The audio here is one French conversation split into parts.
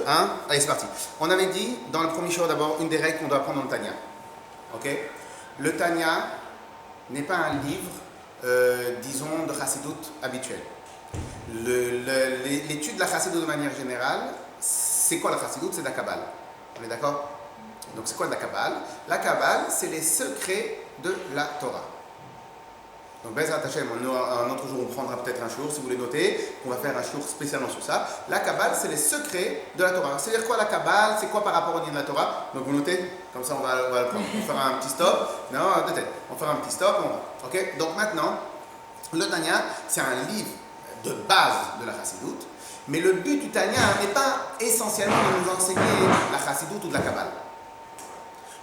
Hein? Allez, c'est parti. On avait dit dans le premier show d'abord une des règles qu'on doit apprendre dans le Tanya. Ok? Le Tanya n'est pas un livre, disons, de Chassidut habituel. L'étude de la Chassidut de manière générale, c'est quoi la Chassidut? C'est de la Kabbale. On est d'accord? Donc c'est quoi de la Kabbale? La Kabbale, c'est les secrets de la Torah. Donc Bezrat Hashem, un autre jour on prendra peut-être un jour, si vous voulez noter, on va faire un jour spécialement sur ça. La Kabbale, c'est les secrets de la Torah. C'est-à-dire quoi la Kabbale? C'est quoi par rapport au livre de la Torah? Donc vous notez? Comme ça on va le prendre. On fera un petit stop. Non, peut-être. On fera un petit stop, on va. Ok? Donc maintenant, le Tanya, c'est un livre de base de la Chassidut. Mais le but du Tanya n'est pas essentiellement de nous enseigner la Chassidut ou de la Kabbale.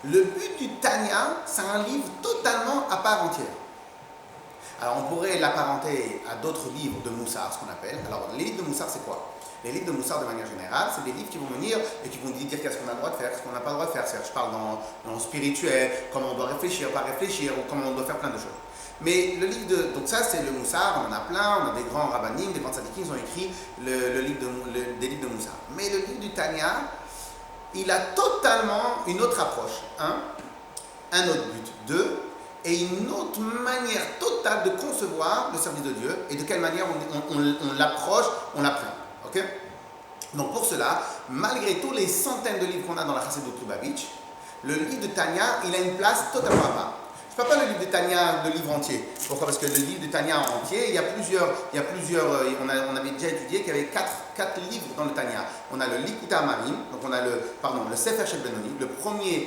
Le but du Tanya, c'est un livre totalement à part entière. Alors on pourrait l'apparenter à d'autres livres de Moussar, ce qu'on appelle. Alors les livres de Moussar, c'est quoi? Les livres de Moussar, de manière générale, c'est des livres qui vont venir et qui vont dire qu'est-ce qu'on a le droit de faire, ce qu'on n'a pas le droit de faire. Je parle dans le spirituel, comment on doit réfléchir, pas réfléchir, ou comment on doit faire plein de choses. Mais le livre de... Donc ça, c'est le Moussar, on en a plein, on a des grands rabbanim, des grands tzadikim, ils ont écrit des livres de Moussar. Mais le livre du Tanya, il a totalement une autre approche. Un autre but. Deux, et une autre manière totale de concevoir le service de Dieu et de quelle manière on l'approche, on l'apprend. Ok? Donc pour cela, malgré tous les centaines de livres qu'on a dans la Chassidut Lubavitch, le livre de Tanya, il a une place totalement à part. Je ne parle pas le livre de Tanya, le livre entier. Pourquoi? Parce que le livre de Tanya entier, il y a plusieurs on avait déjà étudié qu'il y avait quatre livres dans le Tanya. On a le Likutei Amarim, donc on a le Sefer Shel Benoni,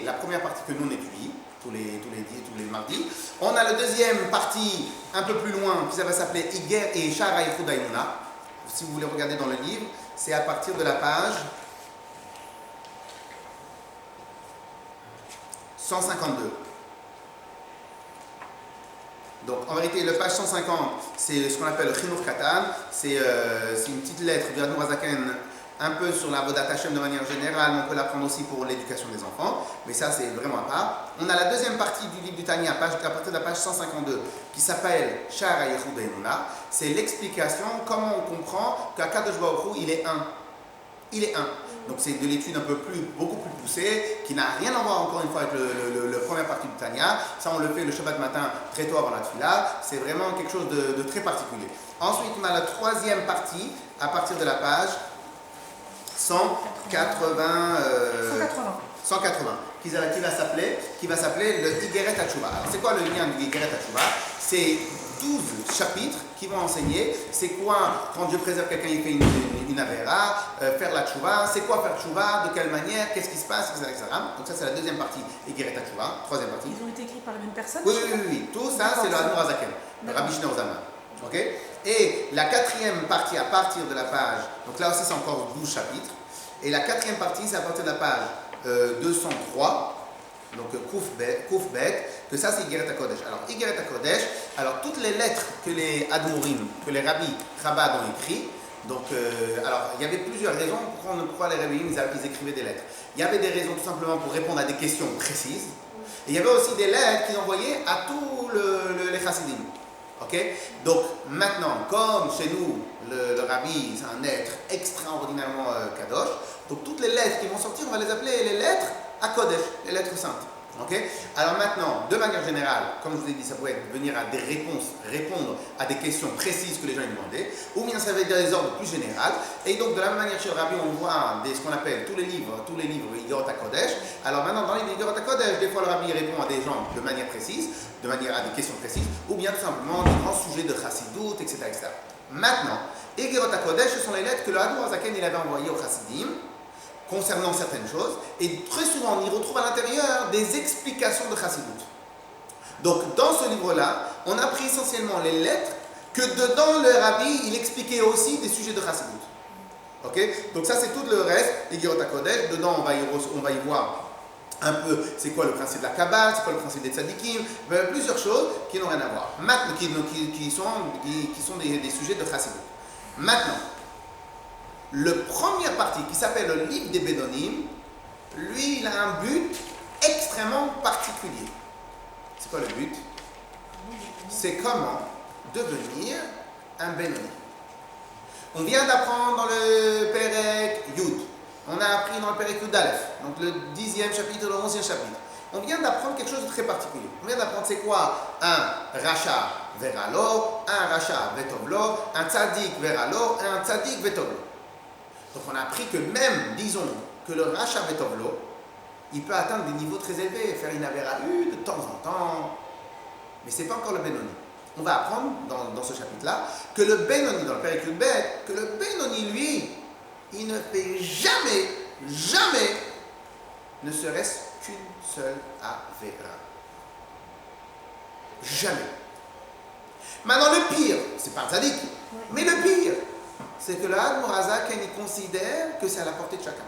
la première partie que nous on étudie, tous les mardis. On a le deuxième partie, un peu plus loin, qui va s'appeler Iger et Shara Yichud Haïmouna. Si vous voulez regarder dans le livre, c'est à partir de la page 152. Donc en vérité, le page 150, c'est ce qu'on appelle le Chinuch Katan, c'est une petite lettre du Admor Hazaken, un peu sur la Avodat Hashem de manière générale, mais on peut la prendre aussi pour l'éducation des enfants, mais ça c'est vraiment à part. On a la deuxième partie du livre du Tanya, à partir de la page 152, qui s'appelle Sha'ar Yichud Haïmouna. C'est l'explication, comment on comprend qu'Akadosh Baruch Hu, il est un. Il est un. Donc c'est de l'étude beaucoup plus poussée, qui n'a rien à voir encore une fois avec la première partie du Tanya. Ça on le fait le Shabbat matin très tôt avant la Tfila. C'est vraiment quelque chose de très particulier. Ensuite on a la troisième partie, à partir de la page 180, qui va s'appeler le Igeret HaTshuva. Alors c'est quoi le lien du Igeret HaTshuva? C'est 12 chapitres qui vont enseigner c'est quoi quand Dieu préserve quelqu'un, il fait une avéra, faire la tchouva, c'est quoi faire tchouva, de quelle manière, qu'est-ce qui se passe, etc. Donc ça c'est la deuxième partie, Igeret HaTshuva, troisième partie. Ils ont été écrits par la même personne? Oui. Tout ça c'est le Admor Hazaken, le Rabbi Shneur Zalman. Okay? Et la quatrième partie à partir de la page, donc là aussi c'est encore 12 chapitres, et la quatrième partie c'est à partir de la page 203, donc Kouf Bet, que ça c'est Igeret HaKodesh. Alors Igeret HaKodesh, alors toutes les lettres que les Admorim, que les rabbis Chabad ont écrites, donc alors il y avait plusieurs raisons pourquoi les rabbis ils écrivaient des lettres. Il y avait des raisons tout simplement pour répondre à des questions précises, et il y avait aussi des lettres qu'ils envoyaient à tous les chassidim. Ok? Donc maintenant, comme chez nous, le rabbi, c'est un être extraordinairement kadosh, donc toutes les lettres qui vont sortir, on va les appeler les lettres à Kodesh, les lettres saintes. Ok? Alors maintenant, de manière générale, comme je vous ai dit, ça pourrait venir à des réponses, répondre à des questions précises que les gens lui demandaient, ou bien ça va être des ordres plus généraux. Et donc de la même manière chez le rabbi, on voit ce qu'on appelle tous les livres Igeret HaKodesh. Alors maintenant, dans les livres Igeret HaKodesh, des fois le rabbi répond à des gens de manière précise, à des questions précises, ou bien tout simplement des grands sujets de Chassidut, etc. Maintenant, Igeret HaKodesh, ce sont les lettres que le Admor Hazaken il avait envoyées aux Chassidim, concernant certaines choses, et très souvent on y retrouve à l'intérieur des explications de Chassidut. Donc dans ce livre-là, on a pris essentiellement les lettres que dedans le rabbi il expliquait aussi des sujets de Chassidut. Ok? Donc ça c'est tout le reste, Igeret HaKodesh, dedans on va y voir un peu c'est quoi le principe de la Kabbale, c'est quoi le principe des tzadikim, plusieurs choses qui n'ont rien à voir, maintenant, qui sont des sujets de Chassidut. Maintenant, la première partie qui s'appelle le livre des Bédonim, lui, il a un but extrêmement particulier. C'est quoi le but? C'est comment devenir un Bénoni. On vient d'apprendre dans le Perek Yud On a appris dans le Péricule d'Aleph, donc le 10e chapitre, le 11e chapitre. On vient d'apprendre quelque chose de très particulier. On vient d'apprendre c'est quoi un Racha Veralo, un Racha Vetovlo, un Tzadik Veralo et un Tzadik Vetovlo. Donc on a appris que même, disons, que le Racha Vetovlo, il peut atteindre des niveaux très élevés, faire une Avera de temps en temps, mais ce n'est pas encore le Benoni. On va apprendre dans ce chapitre-là que le Benoni, dans le Péricule Bet, que le Benoni, lui, il ne fait jamais, ne serait-ce qu'une seule Avera. Jamais. Maintenant, le pire, c'est pas un Tzadik, mais le pire, c'est que le Admorazak, il considère que c'est à la portée de chacun.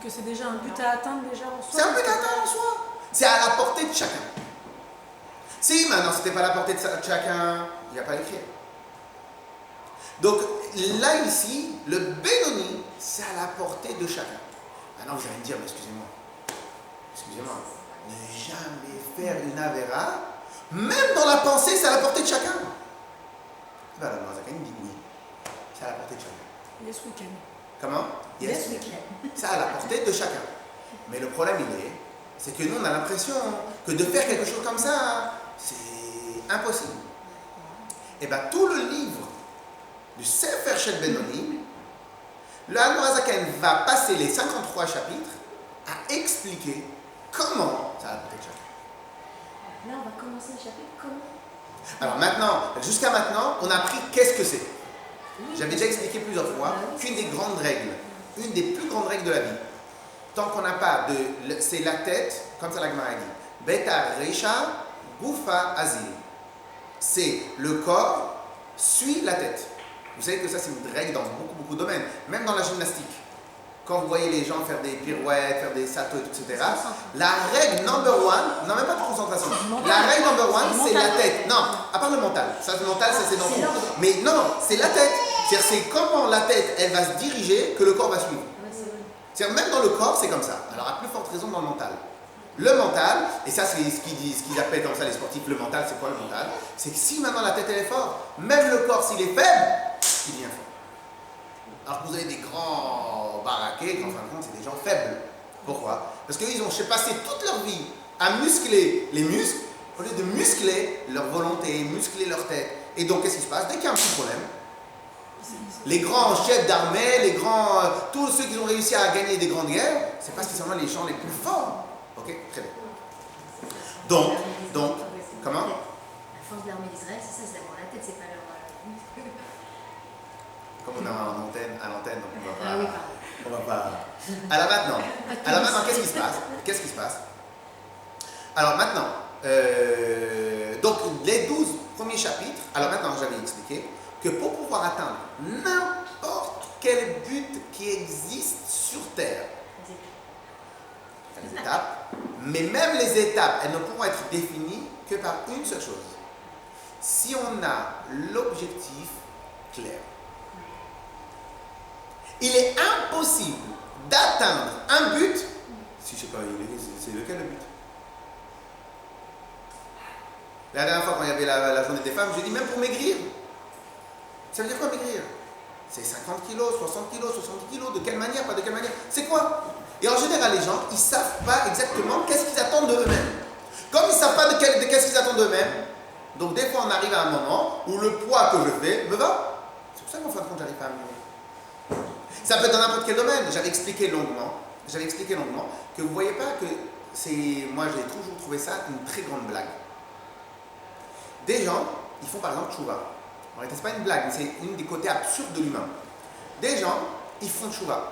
Que c'est déjà un but à atteindre déjà en soi. C'est un but à atteindre en soi. C'est à la portée de chacun. Si maintenant c'était pas à la portée de chacun, il n'y a pas écrit. Donc là ici, le Benoni, c'est à la portée de chacun. Maintenant vous allez me dire, mais excusez-moi, ne jamais faire une Avera, même dans la pensée, c'est à la portée de chacun. Ben, la Morazaka dit oui, c'est à la portée de chacun. Yes, we can. Comment? Yes, we can. C'est à la portée de chacun. Mais le problème, c'est que nous, on a l'impression que de faire quelque chose comme ça, c'est impossible. Et bien, tout le livre du Sefer Shel Benoni, le Admorazaken va passer les 53 chapitres à expliquer comment ça a porté de chacun. Là, on va commencer le chapitre comment? Alors maintenant, jusqu'à maintenant, on a appris qu'est-ce que c'est. J'avais déjà expliqué plusieurs fois qu'une des grandes règles, une des plus grandes règles de la vie, tant qu'on n'a pas de... C'est la tête, comme ça la Gemara dit. Beta Reisha, Gufa Azil. C'est le corps suit la tête. Vous savez que ça c'est une règle dans beaucoup de domaines, même dans la gymnastique. Quand vous voyez les gens faire des pirouettes, faire des saltos, etc. La règle number one, non même pas de concentration, la règle number one c'est la tête. Non, à part le mental. Ça le mental, ça c'est dans tout. Mais non, c'est la tête. C'est-à-dire c'est comment la tête elle va se diriger que le corps va suivre. C'est-à-dire même dans le corps c'est comme ça. Alors à plus forte raison dans le mental. Le mental, et ça c'est ce qu'ils appellent comme ça les sportifs, le mental c'est quoi le mental? C'est que si maintenant la tête elle est forte, même le corps s'il est faible, il devient fort. Alors que vous avez des grands baraqués, qu'en fin de compte, c'est des gens faibles. Pourquoi? Parce qu'ils ont passé toute leur vie à muscler les muscles, au lieu de muscler leur volonté, muscler leur tête. Et donc, qu'est-ce qui se passe? Dès qu'il y a un petit problème, les grands chefs d'armée, les grands, tous ceux qui ont réussi à gagner des grandes guerres, c'est pas spécialement les gens les plus forts. Ok? Très bien. Donc, comment? La force de l'armée d'Israël, c'est ça, c'est d'avoir la tête, c'est pas leur... Comme on est à l'antenne, donc on va pas... Ah oui, pardon. On va pas... Alors maintenant, qu'est-ce qui se passe? Qu'est-ce qui se passe? Alors maintenant, donc les 12 premiers chapitres, alors maintenant j'avais expliqué que pour pouvoir atteindre n'importe quel but qui existe sur Terre, les étapes, mais même les étapes, elles ne pourront être définies que par une seule chose. Si on a l'objectif clair. Il est impossible d'atteindre un but si je ne sais pas, c'est lequel le but? La dernière fois quand il y avait la journée des femmes, j'ai dit même pour maigrir. Ça veut dire quoi maigrir? C'est 50 kilos, 60 kilos, 70 kilos, de quelle manière, pas de quelle manière? C'est quoi? Et en général les gens, ils ne savent pas exactement qu'est-ce qu'ils attendent de eux-mêmes. Comme ils ne savent pas de qu'est-ce qu'ils attendent d'eux-mêmes, donc des fois on arrive à un moment où le poids que je fais me va. C'est pour ça qu'en fin de compte j'arrive pas à améliorer. Ça peut être dans n'importe quel domaine. J'avais expliqué longuement que vous ne voyez pas que c'est... Moi, j'ai toujours trouvé ça une très grande blague. Des gens, ils font par exemple tchouva. En réalité, ce n'est pas une blague, mais c'est une des côtés absurdes de l'humain. Des gens, ils font tchouva.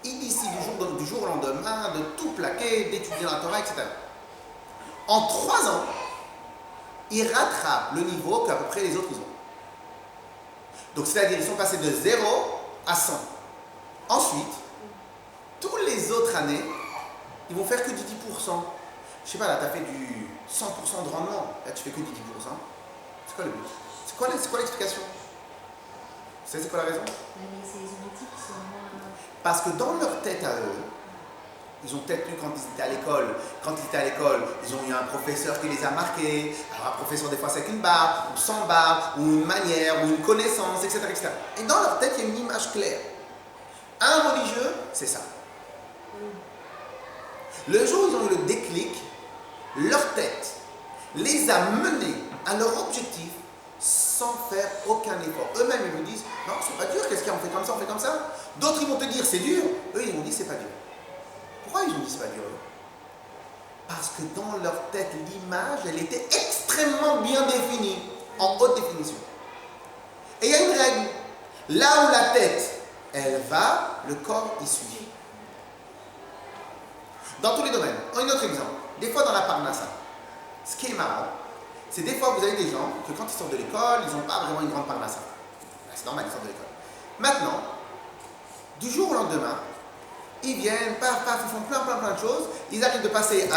Ils décident du jour au lendemain de tout plaquer, d'étudier la Torah, etc. En 3 ans, ils rattrapent le niveau qu'à peu près les autres ils ont. Donc, c'est-à-dire, ils sont passés de 0 à 100. Ensuite, tous les autres années, ils vont faire que du 10%. Je sais pas, là, tu as fait du 100% de rendement. Là, tu fais que du 10%. C'est quoi le but? C'est quoi l'explication? C'est quoi la raison? C'est les objectifs qui sont moins... Parce que dans leur tête à eux, ils ont peut-être eu quand ils étaient à l'école. Quand ils étaient à l'école, ils ont eu un professeur qui les a marqués. Alors un professeur, des fois, c'est avec une barre, ou sans barre, ou une manière, ou une connaissance, etc., etc. Et dans leur tête, il y a une image claire. Un religieux, c'est ça. Le jour où ils ont eu le déclic, leur tête les a menés à leur objectif sans faire aucun effort. Eux-mêmes, ils vous disent, non, c'est pas dur, qu'est-ce qu'on fait comme ça, on fait comme ça. D'autres, ils vont te dire, c'est dur. Eux, ils vont dire, c'est pas dur. Pourquoi ils ont dit, c'est pas dur? Parce que dans leur tête, l'image, elle était extrêmement bien définie, en haute définition. Et il y a une règle. Là où la tête, elle va, le corps y suit. Dans tous les domaines. Un autre exemple. Des fois dans la parnassa, ce qui est marrant, c'est des fois vous avez des gens que quand ils sortent de l'école, ils n'ont pas vraiment une grande parnassa. C'est normal, ils sortent de l'école. Maintenant, du jour au lendemain, ils viennent, paf, paf, ils font plein de choses. Ils arrivent de passer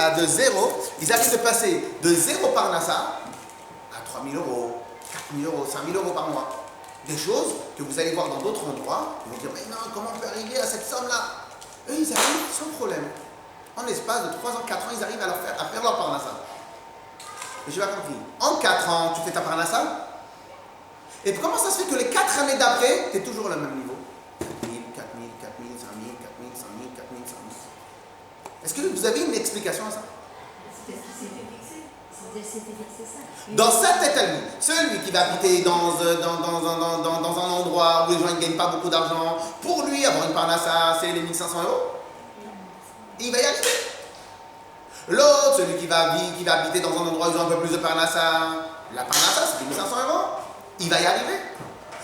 de zéro parnassa à 3 000 euros, 4 000 euros, 5 000 euros par mois. Des choses que vous allez voir dans d'autres endroits, ils vont dire, mais non, comment on peut arriver à cette somme-là? Eux, ils arrivent sans problème. En l'espace de 3 ans, 4 ans, ils arrivent à faire leur parnassa. Mais je n'ai pas compris. En 4 ans, tu fais ta parnassa? Et comment ça se fait que les 4 années d'après, tu es toujours au même niveau? 4 000, 4 000, 4 000, 5 000, 4 000, 5 000, 4 000, 5 000. Est-ce que vous avez une explication à ça? C'est ce qui s'était fixé. C'était fixé ça. Dans sa tête à lui, celui qui va habiter dans un endroit où les gens ne gagnent pas beaucoup d'argent, pour lui, avoir une parnassa, c'est les 1 500 euros. Il va y arriver. L'autre, celui qui va habiter dans un endroit où ils ont un peu plus de parnassa, la parnassa, c'est 1 500 euros. Il va y arriver.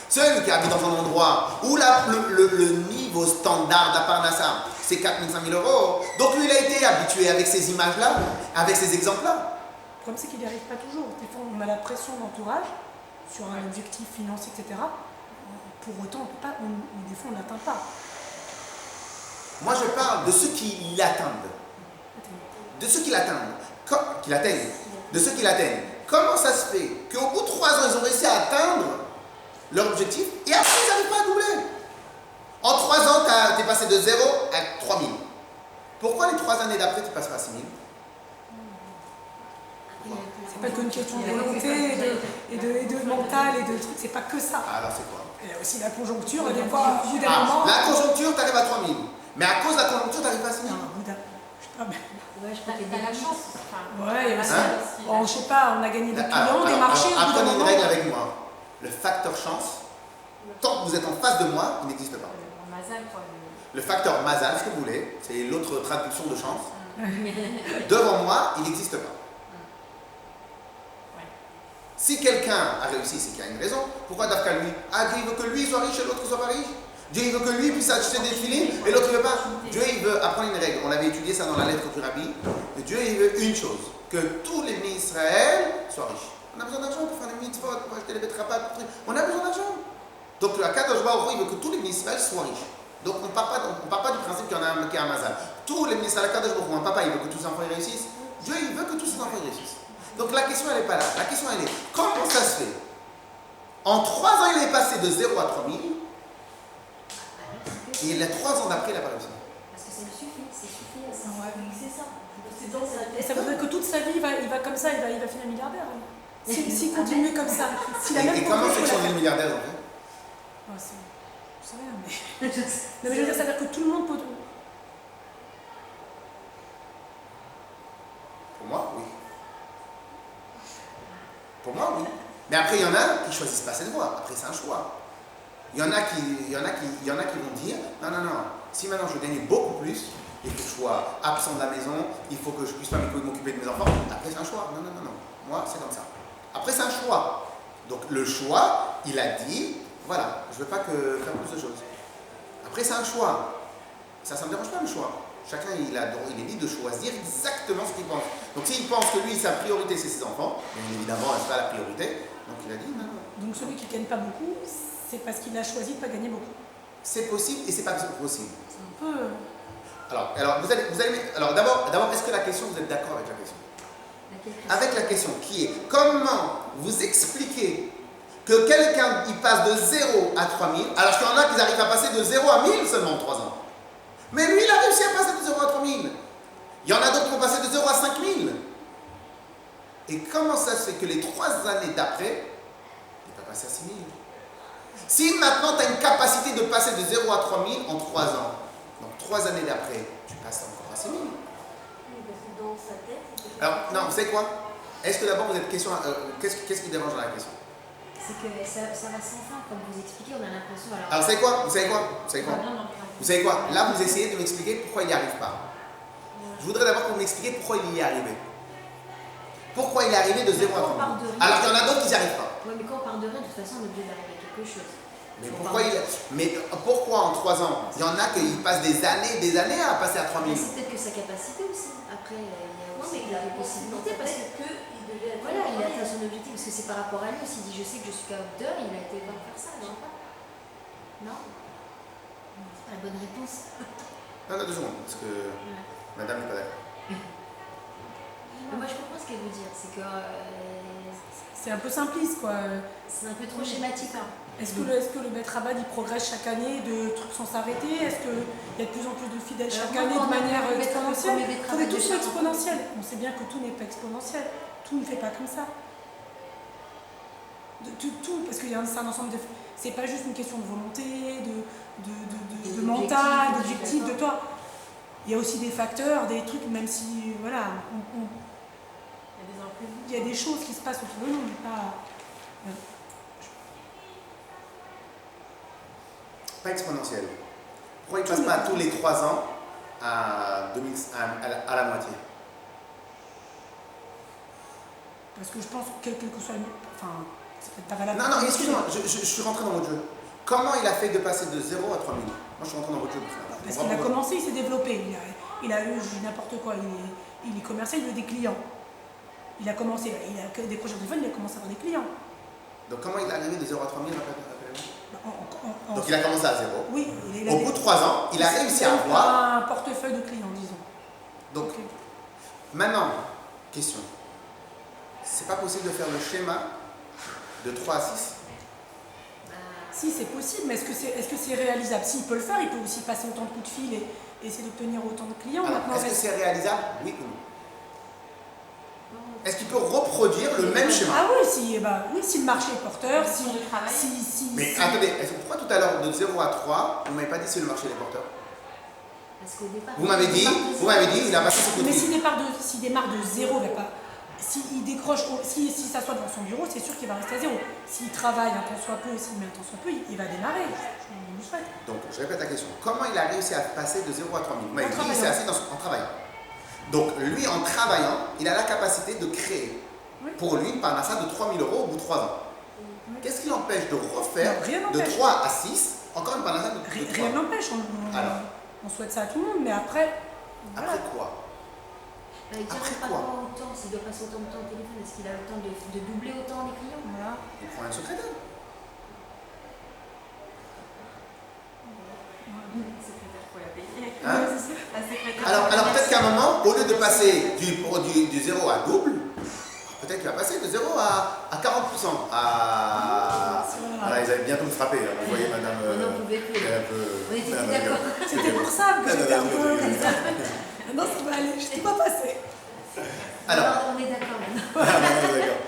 Celui qui habite dans un endroit où le niveau standard de la parnassa, c'est 4 000, 5 000 euros. Donc lui, il a été habitué avec ces images-là, avec ces exemples-là. Le problème, c'est qu'il n'y arrive pas toujours. Des fois, on a la pression d'entourage sur un objectif financier, etc. Pour autant, on peut pas, des fois, on n'atteint pas. Moi, je parle de ceux qui l'atteignent. De ceux qui l'atteignent. De ceux qui l'atteignent. Comment ça se fait qu'au bout de 3 ans, ils ont réussi à atteindre leur objectif et après, ils n'arrivent pas à doubler? En 3 ans, tu es passé de 0 à 3 000. Pourquoi les 3 années d'après, tu passes pas à 6 000? C'est pas qu'une question de volonté et de mental et de trucs, c'est pas que ça. Alors, c'est quoi? Il y a aussi la conjoncture, et des fois, au bout d'un moment. La conjoncture, tu arrives à 3 000. Mais à cause de la conjoncture, tu n'arrives pas à 6 000. Non, au bout d'un. Je sais pas, mais. Ouais, je crois qu'il y a T'as la des chance. Ouais, il y a aussi. Hein? Bon, je sais pas, on a gagné des clients, des marchés. au bout d'un Apprenez une moment. règle avec moi. Le facteur chance, tant que vous êtes en face de moi, il n'existe pas. Mazal, quoi. Le facteur mazal, ce que vous voulez, c'est l'autre traduction de chance. Devant moi, il n'existe pas. Si quelqu'un a réussi, c'est qu'il y a une raison. Pourquoi Dafka lui? Ah, Dieu il veut que lui soit riche et l'autre soit pas riche. Dieu il veut que lui puisse acheter des filets et l'autre ne veut pas. Dieu il veut apprendre une règle. On avait étudié ça dans la lettre du Rabbi. Dieu il veut une chose, que tous les bénis Israël soient riches. On a besoin d'argent pour faire les mitzvot, pour acheter les betrapas, on a besoin d'argent. Donc le Kadosh Baruch Hu, il veut que tous les bénis Israël soient riches. Donc on ne part pas du principe qu'il y en a un qui a un mazal. Tous les bénis Israël, Kadosh Baruch Hu, un papa il veut que tous ses enfants réussissent. Dieu il veut que tous ses enfants réussissent. Donc la question elle n'est pas là. La question elle est, comment ça se fait? En 3 ans il est passé de 0 à 3 000 et les 3 ans d'après il n'a pas réussi. Parce que ça lui suffit, c'est suffit à ça. Ouais. C'est ça. Et ça veut dire que toute sa vie, il va comme ça, il va finir milliardaire. S'il continue comme ça. Et comment c'est que sont des milliardaires en fait? Je sais rien, mais. Non, mais je veux dire, ça veut dire que tout le monde peut. Pour moi, oui. Pour moi, oui. Mais après, il y en a qui ne choisissent pas cette voie. Après, c'est un choix. Il y en a qui vont dire, non, si maintenant je veux gagner beaucoup plus, il faut que je sois absent de la maison, il faut que je ne puisse pas m'occuper de mes enfants. Après, c'est un choix. Non. Moi, c'est comme ça. Après, c'est un choix. Donc, le choix, il a dit, voilà, je ne veux pas faire plus de choses. Après, c'est un choix. Ça ne me dérange pas, le choix. Chacun, il est libre de choisir exactement ce qu'il pense. Donc, s'il pense que lui, sa priorité, c'est ses enfants, bien évidemment, ce n'est pas la priorité. Donc, il a dit non. Donc, celui qui ne gagne pas beaucoup, c'est parce qu'il a choisi de ne pas gagner beaucoup. C'est possible et c'est pas possible. C'est un peu. Alors vous allez. Alors, d'abord, est-ce que la question, vous êtes d'accord avec la question? Avec la question qui est comment vous expliquer que quelqu'un il passe de 0 à 3 000, alors qu'il y en a qui arrivent à passer de 0 à 1000 seulement en 3 ans. Mais lui, il a réussi à passer de 0 à 3 000. Il y en a d'autres qui ont passé de 0 à 5 000. Et comment ça se fait que les 3 années d'après, il n'est pas passé à 6 000? Si maintenant tu as une capacité de passer de 0 à 3000 en 3 ans, donc 3 années d'après, tu passes encore à 6000. Oui, parce que dans sa tête, Alors, non, vous savez quoi? Est-ce que d'abord vous êtes question. Qu'est-ce qui dérange dans la question? c'est que ça va sans fin, comme vous expliquez, on a l'impression. Alors, vous savez quoi? Vous savez quoi? Vous savez quoi? Vous savez quoi? Là, vous essayez de m'expliquer pourquoi il n'y arrive pas. Je voudrais d'abord que vous m'expliquiez pourquoi il y est arrivé. Pourquoi il est arrivé de 0 à 3000. Alors qu'il y en a d'autres qui n'y arrivent pas. Oui, mais quand on parle de rien, de toute façon, on est obligé d'arriver à quelque chose. Mais pourquoi en 3 ans? Il y en a qui passent des années à passer à 3000. C'est peut-être que sa capacité aussi. Après, il y a aussi la possibilité parce que voilà, il a atteint son objectif parce que c'est par rapport à lui aussi. Il dit je sais que je suis capable d'heure, il a été voir faire ça, non? Non? C'est pas la bonne réponse. Non, 2 secondes, parce que madame n'est pas d'accord. Mais moi je comprends ce qu'elle veut dire, c'est que C'est un peu simpliste, quoi. c'est un peu trop schématique. Hein. Est-ce que le maître Abad il progresse chaque année de trucs sans s'arrêter? Est-ce qu'il y a de plus en plus de fidèles chaque année de manière exponentielle? On est tous exponentiels. On sait bien que tout n'est pas exponentiel. Tout ne fait pas comme ça. Tout, parce que c'est un ensemble de. C'est pas juste une question de volonté, de mental, d'objectif, de toi. Il y a aussi des facteurs, des trucs, même si, voilà, il y a des choses qui se passent autour de nous, mais pas. Pas exponentiel. Pourquoi il ne passe pas tous les 3 ans à la moitié? Parce que je pense que quel que soit le. Enfin, c'est peut-être pas valable. Non, excuse-moi, je suis rentré dans votre jeu. Comment il a fait de passer de 0 à 3000? Moi, je suis rentré dans votre jeu. Parce qu'il a commencé, il s'est développé. Il a eu n'importe quoi. Il est commercial, il a des clients. Il a commencé, il a décroché le téléphone, il a commencé à avoir des clients. Donc, comment il est arrivé de 0 à 3000? Donc, Donc il a commencé à 0. Oui, au bout de 3 ans, il a réussi à avoir un portefeuille de clients, disons. Donc, maintenant, question. C'est pas possible de faire le schéma de 3 à 6? Si, c'est possible, mais est-ce que c'est réalisable? S'il peut le faire, il peut aussi passer autant de coups de fil et essayer d'obtenir autant de clients. Est-ce que c'est réalisable? Oui ou non? Est-ce qu'il peut reproduire le même schéma? Ah oui, si le marché est porteur, Mais attendez, pourquoi tout à l'heure de 0 à 3, vous ne m'avez pas dit si le marché est porteur? Parce qu'au départ, vous m'avez dit, il a passé ses coups de mais fil. s'il démarre de 0, s'il décroche, si s'assoit dans son bureau, c'est sûr qu'il va rester à 0. S'il travaille un temps soit peu, s'il met un temps soit peu, il va démarrer. Je le souhaite. Donc, je répète la question. Comment il a réussi à passer de 0 à 3000? Vous m'avez dit qu'il s'est assis en travaillant. Donc, lui, en travaillant, il a la capacité de créer pour lui une parnassa de 3000 € au bout de 3 ans. Qu'est-ce qui l'empêche de refaire de 3 à 6 encore une parnassa de 3 ans? Rien n'empêche. On souhaite ça à tout le monde, mais après. Après quoi? il tient pas autant, s'il doit passer autant de temps au téléphone, est-ce qu'il a le temps de doubler autant les clients? Voilà. Il prend un secrétaire. Hein? Alors peut-être qu'à un moment, au lieu de passer du 0 à double, peut-être qu'il va passer de 0 à 40%. Voilà, ils allaient bientôt me frapper. Vous voyez, madame. On n'en pouvait plus. On était d'accord. C'était pour ça que j'étais un peu comme ça. Non, ça va aller, je ne t'ai pas passé. Alors, on est d'accord maintenant. D'accord.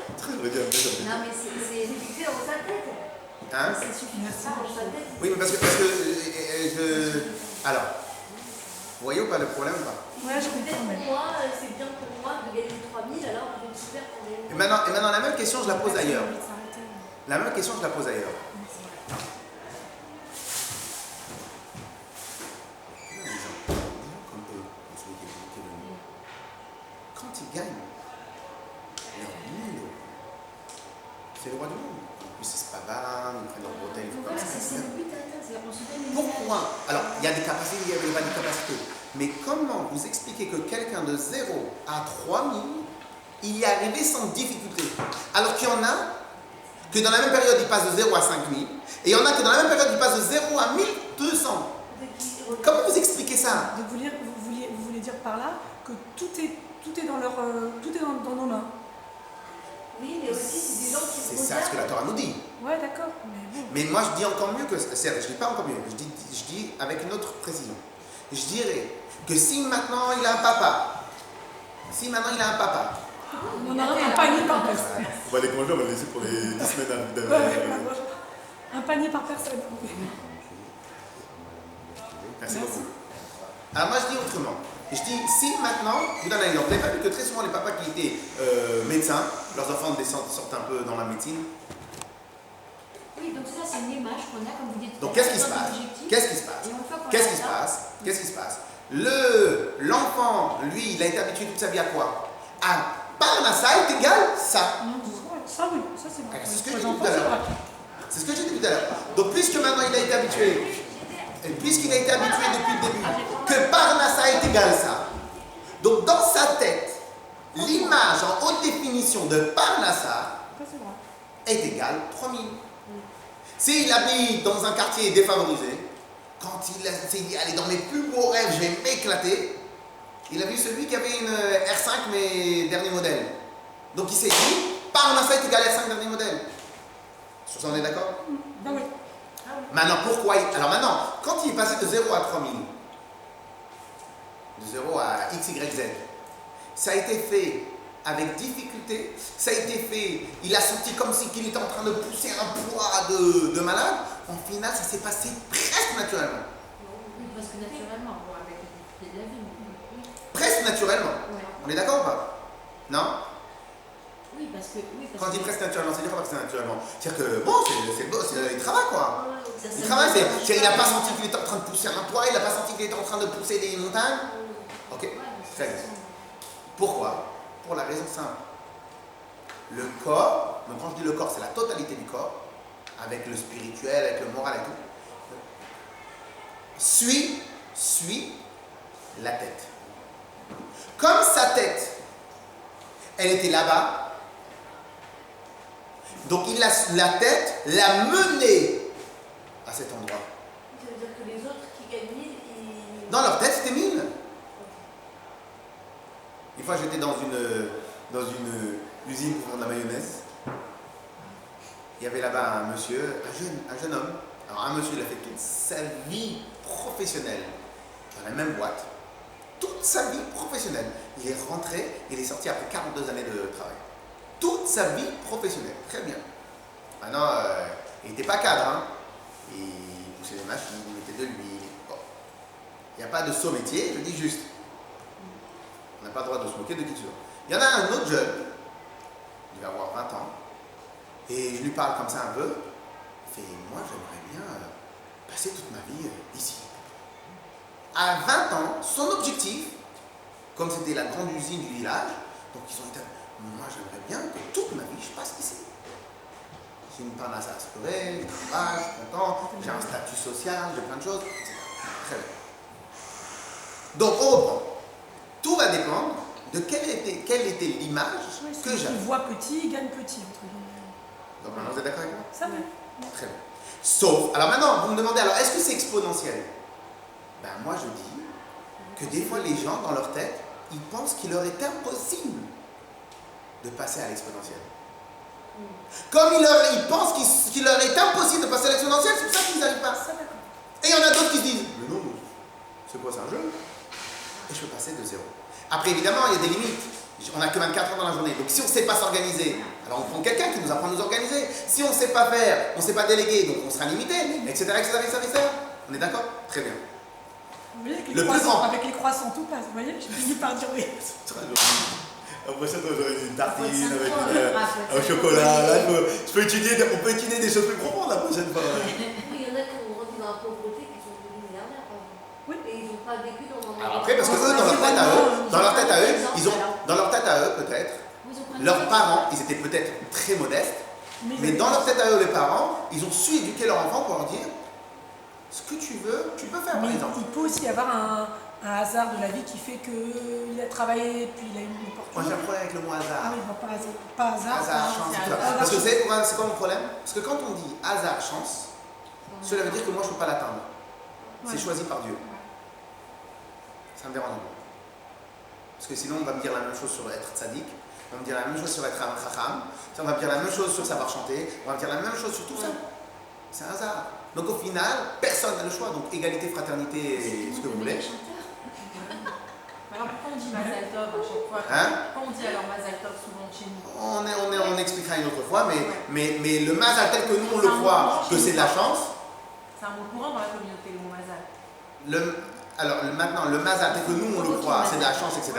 Non, mais c'est fixé dans sa tête. Hein? C'est suffisant dans sa tête. Oui, mais parce que alors, vous voyez ou pas le problème ou pas? Ouais, je comprends. Pour moi, c'est bien pour moi de gagner 3000, alors je vais super pour les. Et maintenant, la même question, je la pose ailleurs. La même question, je la pose ailleurs. Quand ils gagnent, c'est le roi du monde. En plus, c'est pas bas, ils prennent leur bouteille, ils font comme ça. C'est le but à atteindre, c'est-à-dire qu'on se donne. Pourquoi? Alors, il y a des capacités, il y a pas des capacités. Mais comment vous expliquez que quelqu'un de 0 à 3000, il y est arrivé sans difficulté? Alors qu'il y en a que dans la même période, il passe de 0 à 5000, et il y en a que dans la même période, il passe de 0 à 1200. Comment vous expliquez ça? Donc vous voulez dire par là que tout est dans nos mains. Oui, mais aussi, c'est des gens qui C'est ça ce que la Torah nous dit. Ouais, d'accord. Mais bon. Mais moi, je dis encore mieux que ça. Je ne dis pas encore mieux. Je dis avec une autre précision. Je dirais que si maintenant il a un papa, On n'en a pas une pampers. On va les congeler, on va les laisser pour les 10 semaines. Un panier par personne. Merci beaucoup. Alors moi je dis autrement. Je dis, si maintenant, je vous donne un exemple. Vous n'avez pas vu que très souvent les papas qui étaient médecins, leurs enfants sortent un peu dans la médecine. Oui, donc ça c'est une image qu'on a, comme vous dites. Donc qu'est-ce qui se passe? Qu'est-ce qui se passe? Qu'est-ce qui se passe? Qu'est-ce qui se passe? L'enfant, lui, il a été habitué toute sa vie à quoi? À Parnassa est égal ça. Ça oui, ça c'est vrai. C'est ce que j'ai dit tout à l'heure. C'est ce que j'ai dit tout à l'heure. Donc puisque maintenant il a été habitué, puisqu'il a été habitué depuis le début, que Parnassa est égal ça. Donc dans sa tête, l'image en haute définition de Parnassa est égale 3000. S'il habite dans un quartier défavorisé, quand il s'est dit, allez, dans mes plus beaux rêves, je vais m'éclater, il a vu celui qui avait une R5, mais dernier modèle. Donc il s'est dit, Parnassa est égal à R5 dernier modèle. Sur ça, on est d'accord? Ben oui. Maintenant, pourquoi alors maintenant, quand il est passé de 0 à 3000, de 0 à X, Y, Z, ça a été fait avec difficulté, ça a été fait, il a senti comme si qu'il était en train de pousser un poids de malade. En final, ça s'est passé presque naturellement. Oui, presque naturellement, avec les difficultés de la vie. Oui. Presque naturellement. Ouais. On est d'accord ou pas? Non? Oui, parce que... Quand on dit presque naturellement, c'est-à-dire quoi presque naturellement? C'est-à-dire que, bon, il travaille quoi. Il travaille, il n'a pas senti qu'il était en train de pousser un poids, il n'a pas senti qu'il était en train de pousser des montagnes. Ok, très bien. Pourquoi? Pour la raison simple. Le corps, donc quand je dis le corps, c'est la totalité du corps, avec le spirituel, avec le moral et tout, suit la tête. Comme sa tête, elle était là-bas, donc la tête l'a mené à cet endroit. Ça veut dire que les autres qui gagnent 1000, ils... Dans leur tête, c'était 1000. Une fois, j'étais dans une usine pour faire de la mayonnaise. Il y avait là-bas un monsieur, un jeune homme. Alors, un monsieur, il a fait toute sa vie professionnelle dans la même boîte. Toute sa vie professionnelle. Il est rentré, il est sorti après 42 années de travail. Toute sa vie professionnelle. Très bien. Maintenant, il n'était pas cadre. Hein. Il poussait des machines, il mettait de l'huile. Bon. Il n'y a pas de saut métier, je dis juste. On n'a pas le droit de se moquer de qui que ce soit. Il y en a un autre jeune, il va avoir 20 ans, et je lui parle comme ça un peu. Il fait, moi j'aimerais bien passer toute ma vie ici. À 20 ans, son objectif, comme c'était la grande usine du village, donc ils ont été, moi j'aimerais bien que toute ma vie je passe ici. J'ai une Parnasse à explorer, je travaille, je suis content, j'ai un statut social, j'ai plein de choses, etc. Très bien. Donc on reprend. Tout va dépendre de quelle était l'image que j'avais. Il voit petit, il gagne petit, entre guillemets. Donc maintenant, vous êtes d'accord avec moi? Ça va. Très bien. Sauf, alors maintenant, vous me demandez, alors est-ce que c'est exponentiel? Ben moi je dis que des fois les gens, dans leur tête, ils pensent qu'il leur est impossible de passer à l'exponentiel. Comme ils pensent qu'il leur est impossible de passer à l'exponentiel, c'est pour ça qu'ils n'y arrivent pas. Et il y en a d'autres qui se disent, mais non, c'est quoi, c'est un jeu? Et je peux passer de 0. Après, évidemment, il y a des limites. On n'a que 24 heures dans la journée. Donc, si on ne sait pas s'organiser, alors on prend quelqu'un qui nous apprend à nous organiser. Si on ne sait pas faire, on ne sait pas déléguer, donc on sera limité, etc., etc., etc. On est d'accord? Très bien. Vous voyez, avec Le plus grand. avec les croissants, tout passe. Vous voyez, j'ai fini par dire oui. La prochaine fois, j'aurai une tartine avec un chocolat. Là, on peut étudier des choses plus profondes la prochaine fois. Oui, il y en a qui ont grandi dans la pauvreté, qui sont devenus milliardaires, par exemple. Oui. Et ils n'ont pas vécu dans un Alors après, parce que eux, dans leur tête à eux, dans leur tête à eux, peut-être, leurs parents, ils étaient peut-être très modestes, mais dans leur tête à eux, les parents, ils ont su éduquer leur enfant pour leur dire ce que tu veux, tu peux faire, par exemple. Il peut aussi y avoir un hasard de la vie qui fait qu'il a travaillé, puis il a eu une opportunité. Moi, j'ai un problème avec le mot hasard. Ah oui, bon, pas hasard. Hasard, chance, tout ça. Parce que vous savez c'est quoi mon problème? Parce que quand on dit hasard, chance, cela veut dire que moi, je ne peux pas l'atteindre. C'est choisi par Dieu. Ça me dérange. Parce que sinon, on va me dire la même chose sur être tzaddik, on va me dire la même chose sur être un chacham, on va me dire la même chose sur savoir chanter, on va me dire la même chose sur tout ça. C'est un hasard. Donc au final, personne n'a le choix. Donc égalité, fraternité, et ce que vous voulez. Alors pourquoi on dit Mazal Tov à chaque fois? Hein? Pourquoi on dit alors Mazal Tov souvent chez nous? On expliquera une autre fois, mais le mazal tel que nous on le croit, que c'est de la chance. C'est un mot courant dans la communauté, le mot mazal. Alors maintenant, le mazal tel que nous on le croit, c'est de la chance, etc.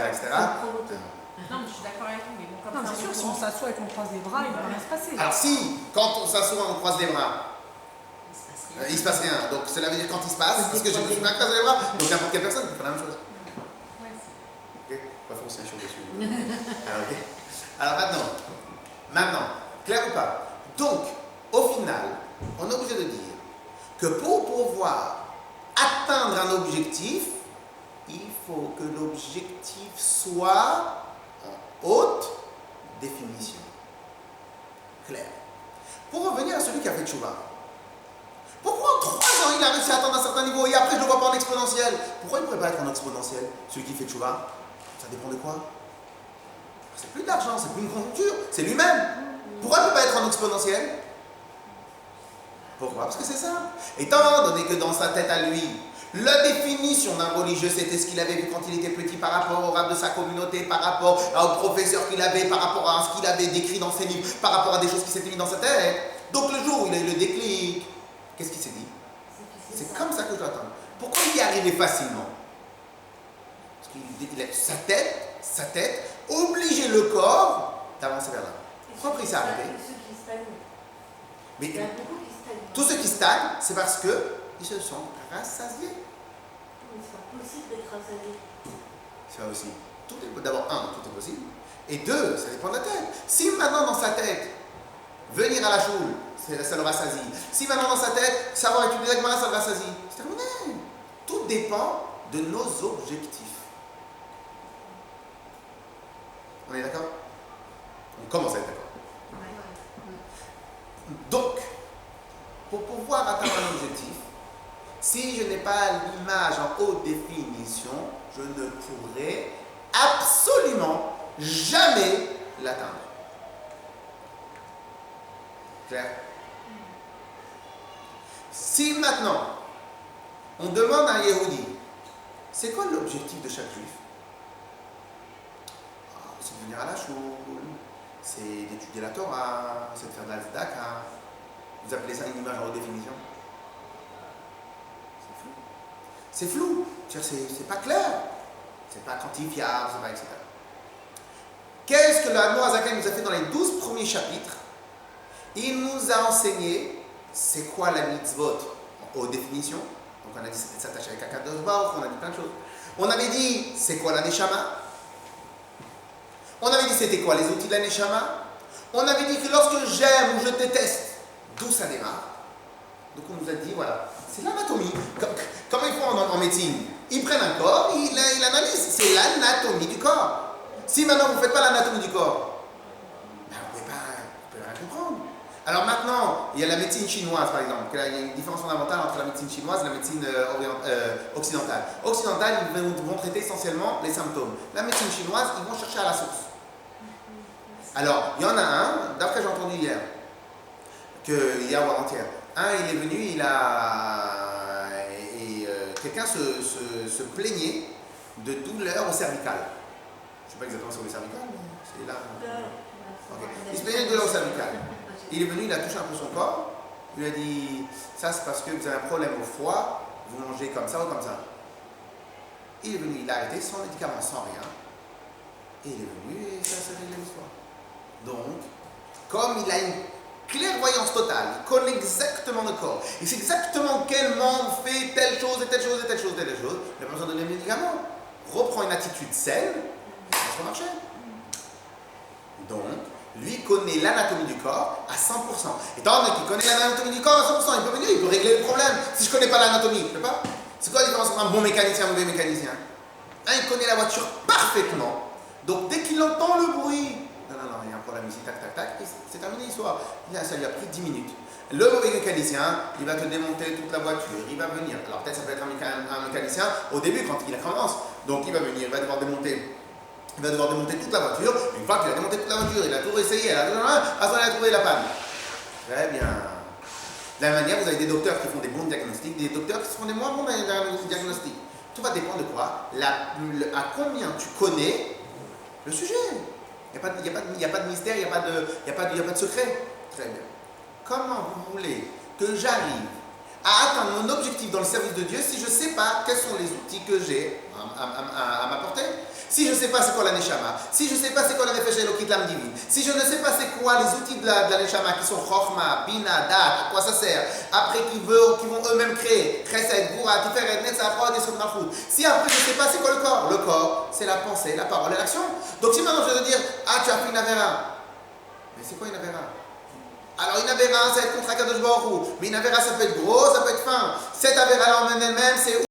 Non, mais je suis d'accord avec vous, mais bon, comme Non, ça, c'est sûr, si on s'assoit et qu'on croise les bras, il va rien se passer. Alors si, quand on s'assoit, on croise les bras, il se passe rien. Donc cela veut dire quand il se passe, parce que je me suis bien croisé les bras, donc n'importe quelle personne peut faire la même chose. Ok, pas foncer un chaud dessus. Alors maintenant, clair ou pas? Donc, au final, on est obligé de dire que pour pouvoir atteindre un objectif, il faut que l'objectif soit en haute définition. Clair. Pour revenir à celui qui a fait tchouva, pourquoi en 3 ans il a réussi à atteindre un certain niveau et après je ne le vois pas en exponentiel? Pourquoi il ne pourrait pas être en exponentiel, celui qui fait tchouva? Ça dépend de quoi? C'est plus d'argent, c'est plus une conjoncture, c'est lui-même. Pourquoi il ne peut pas être en exponentiel? Pourquoi? Parce que c'est ça. Étant donné que dans sa tête à lui, la définition d'un religieux, c'était ce qu'il avait vu quand il était petit par rapport au rab de sa communauté, par rapport au professeur qu'il avait, par rapport à ce qu'il avait décrit dans ses livres, par rapport à des choses qui s'étaient mises dans sa tête. Donc le jour où il a eu le déclic, qu'est-ce qu'il s'est dit? C'est comme ça que je dois attendre. Pourquoi il y est arrivé facilement? Parce que sa tête obligeait le corps d'avancer vers là. Pourquoi après il s'est arrêté? Mais tous ceux qui stagnent, c'est parce qu'ils se sont rassasiés. C'est pas possible d'être rassasié. C'est aussi. D'abord, tout est possible. Et 2, ça dépend de la tête. Si maintenant dans sa tête, venir à la choule, ça le rassasie. Si maintenant dans sa tête, savoir étudier la Gemara, ça le rassasie. C'est terminé. Tout dépend de nos objectifs. On est d'accord? On commence à être d'accord. Donc, pour pouvoir atteindre un objectif, si je n'ai pas l'image en haute définition, je ne pourrai absolument jamais l'atteindre. Clair? Si maintenant, on demande à un Yehudi, c'est quoi l'objectif de chaque juif? C'est de venir à la choule, c'est d'étudier la Torah, c'est de faire de la tzedaka. Vous appelez ça une image en haute définition? C'est flou. C'est pas clair. C'est pas quantifiable, c'est pas etc. Qu'est-ce que l'Admor Azaken nous a fait dans les 12 premiers chapitres? Il nous a enseigné c'est quoi la mitzvot en haute définition. Donc on a dit c'était de s'attacher avec Akadosh Baruch, on a dit plein de choses. On avait dit c'est quoi la Neshama. On avait dit c'était quoi les outils de la Neshama. On avait dit que lorsque j'aime ou je déteste, d'où ça démarre. Donc on nous a dit voilà, c'est l'anatomie. Comment ils font en médecine? Ils prennent un corps, ils analysent. C'est l'anatomie du corps. Si maintenant vous ne faites pas l'anatomie du corps, ben vous ne pouvez rien comprendre. Alors maintenant, il y a la médecine chinoise par exemple. Il y a une différence fondamentale entre la médecine chinoise et la médecine occidentale. Occidentale, ils vont traiter essentiellement les symptômes. La médecine chinoise, ils vont chercher à la source. Alors, il y en a un, d'après j'ai entendu hier ou avant-hier, il est venu, quelqu'un se plaignait de douleurs au cervical. Je ne sais pas exactement sur le cervical, mais c'est là. Okay. Il se plaignait de douleurs au cervical. Il est venu, il a touché un peu son corps, il lui a dit, ça c'est parce que vous avez un problème au foie, vous mangez comme ça ou comme ça. Il est venu, il a arrêté sans médicaments, sans rien. Et il est venu et ça s'est réglé l'histoire. Donc, comme il a une clairvoyance totale, il connaît exactement le corps, il sait exactement quel membre fait telle chose et telle chose et telle chose et telle chose, il n'a pas besoin de donner les médicaments. Reprend une attitude saine, ça va marcher. Donc, lui connaît l'anatomie du corps à 100%. Étant donné qu'il connaît l'anatomie du corps à 100%, il peut venir, il peut régler le problème. Si je ne connais pas l'anatomie, je ne peux pas. C'est quoi la différence entre un bon mécanicien et un mauvais mécanicien? Un, il connaît la voiture parfaitement. Donc, dès qu'il entend le bruit, non, il y a un problème ici, tac, tac, tac, c'est terminé l'histoire. Ça lui a pris 10 minutes. Le mauvais mécanicien, il va te démonter toute la voiture, il va venir. Alors peut-être ça peut être un mécanicien au début quand il commence. Donc il va venir, il va devoir démonter toute la voiture. Une fois qu'il a démonté toute la voiture, il a tout essayé, il a trouvé la panne. Très bien. De la même manière, vous avez des docteurs qui font des bons diagnostics, des docteurs qui font des moins bons diagnostics. Tout va dépendre de quoi? À combien tu connais le sujet. Il n'y a pas de mystère, il n'y a pas de secret. Très bien. Comment vous voulez que j'arrive à atteindre mon objectif dans le service de Dieu si je ne sais pas quels sont les outils que j'ai à m'apporter? Si je ne sais pas c'est quoi la Neshama, si je ne sais pas c'est quoi la Nefesh Elokit, l'âme divine, si je ne sais pas c'est quoi les outils de la Neshama qui sont Chochma, Bina, Dat, à quoi ça sert, après qui vont eux-mêmes créer, Chesed, Goura, Tiferet, Netzah, Prod, Yesod, Malchut. Si après je ne sais pas c'est quoi le corps c'est la pensée, la parole et l'action. Donc si maintenant je veux dire, ah tu as fait une Avera, mais c'est quoi une Avera? Alors une Avera ça va être contre Akadosh Baruch Hu, mais une Avera ça peut être gros, ça peut être fin. Cette Avera là en elle-même c'est